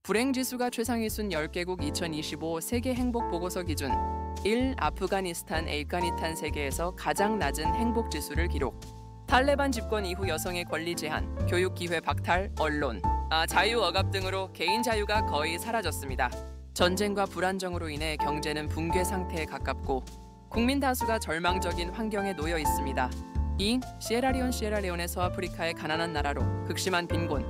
불행지수가 최상위순 10개국 2025 세계 행복보고서 기준 1. 아프가니스탄, 엘가니탄 세계에서 가장 낮은 행복지수를 기록. 탈레반 집권 이후 여성의 권리 제한, 교육 기회 박탈, 언론, 자유 억압 등으로 개인 자유가 거의 사라졌습니다. 전쟁과 불안정으로 인해 경제는 붕괴 상태에 가깝고 국민 다수가 절망적인 환경에 놓여 있습니다. 2. 시에라리온의 서아프리카의 가난한 나라로 극심한 빈곤,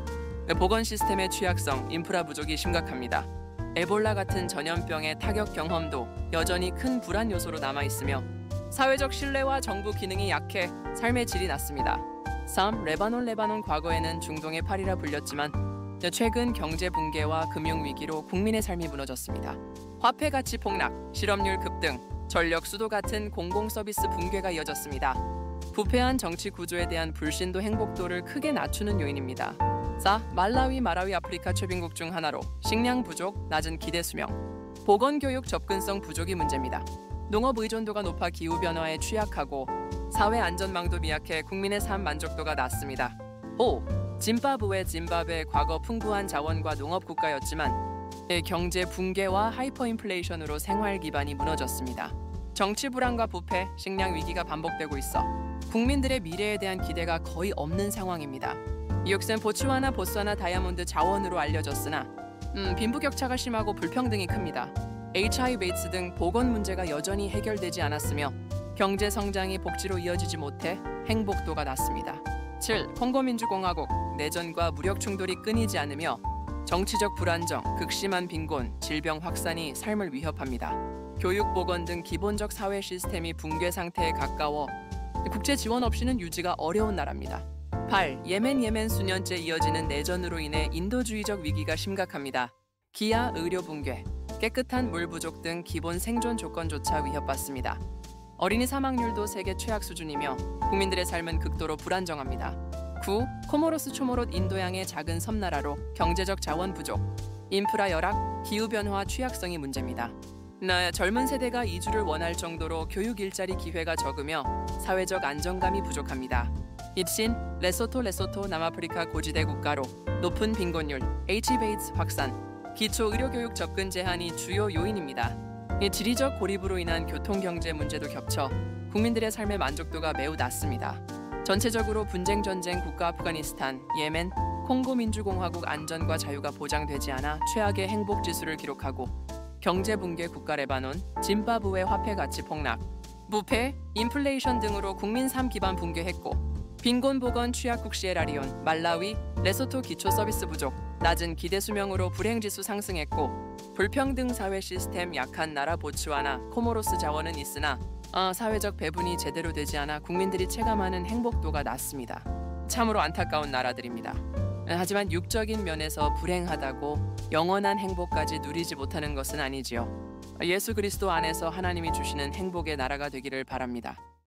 보건 시스템의 취약성, 인프라 부족이 심각합니다. 에볼라 같은 전염병의 타격 경험도 여전히 큰 불안 요소로 남아 있으며 사회적 신뢰와 정부 기능이 약해 삶의 질이 낮습니다. 3. 레바논 과거에는 중동의 파리라 불렸지만 최근 경제 붕괴와 금융 위기로 국민의 삶이 무너졌습니다. 화폐 가치 폭락, 실업률 급등, 전력 수도 같은 공공 서비스 붕괴가 이어졌습니다. 부패한 정치 구조에 대한 불신도 행복도를 크게 낮추는 요인입니다. 4. 말라위 아프리카 최빈국 중 하나로 식량 부족, 낮은 기대 수명, 보건교육 접근성 부족이 문제입니다. 농업 의존도가 높아 기후변화에 취약하고 사회 안전망도 미약해 국민의 삶 만족도가 낮습니다. 5. 짐바브웨 과거 풍부한 자원과 농업 국가였지만 경제 붕괴와 하이퍼인플레이션으로 생활 기반이 무너졌습니다. 정치 불안과 부패, 식량 위기가 반복되고 있어 국민들의 미래에 대한 기대가 거의 없는 상황입니다. 이웃은 보츠와나, 보스와나 다이아몬드 자원으로 알려졌으나 빈부격차가 심하고 불평등이 큽니다. HIV/에이드스 등 보건 문제가 여전히 해결되지 않았으며 경제 성장이 복지로 이어지지 못해 행복도가 낮습니다. 7. 콩고민주공화국 내전과 무력 충돌이 끊이지 않으며 정치적 불안정, 극심한 빈곤, 질병 확산이 삶을 위협합니다. 교육, 보건 등 기본적 사회 시스템이 붕괴 상태에 가까워 국제 지원 없이는 유지가 어려운 나라입니다. 8. 예멘 수년째 이어지는 내전으로 인해 인도주의적 위기가 심각합니다. 기아, 의료 붕괴, 깨끗한 물 부족 등 기본 생존 조건조차 위협받습니다. 어린이 사망률도 세계 최악 수준이며 국민들의 삶은 극도로 불안정합니다. 9. 코모로스 초모롯 인도양의 작은 섬나라로 경제적 자원 부족, 인프라 열악, 기후변화 취약성이 문제입니다. 젊은 세대가 이주를 원할 정도로 교육 일자리 기회가 적으며 사회적 안정감이 부족합니다. 입신, 레소토 남아프리카 고지대 국가로 높은 빈곤율, HIV/에이드스 확산, 기초 의료교육 접근 제한이 주요 요인입니다. 지리적 고립으로 인한 교통경제 문제도 겹쳐 국민들의 삶의 만족도가 매우 낮습니다. 전체적으로 분쟁 전쟁 국가 아프가니스탄, 예멘, 콩고 민주공화국 안전과 자유가 보장되지 않아 최악의 행복 지수를 기록하고 경제 붕괴 국가 레바논, 짐바브웨 화폐 가치 폭락, 부패, 인플레이션 등으로 국민 삶 기반 붕괴했고 빈곤 보건 취약국 시에라리온, 말라위, 레소토 기초 서비스 부족, 낮은 기대 수명으로 불행지수 상승했고 불평등 사회 시스템 약한 나라 보츠와나, 코모로스 자원은 있으나 사회적 배분이 제대로 되지 않아 국민들이 체감하는 행복도가 낮습니다. 참으로 안타까운 나라들입니다. 하지만 육적인 면에서 불행하다고 영원한 행복까지 누리지 못하는 것은 아니지요. 예수 그리스도 안에서 하나님이 주시는 행복의 나라가 되기를 바랍니다.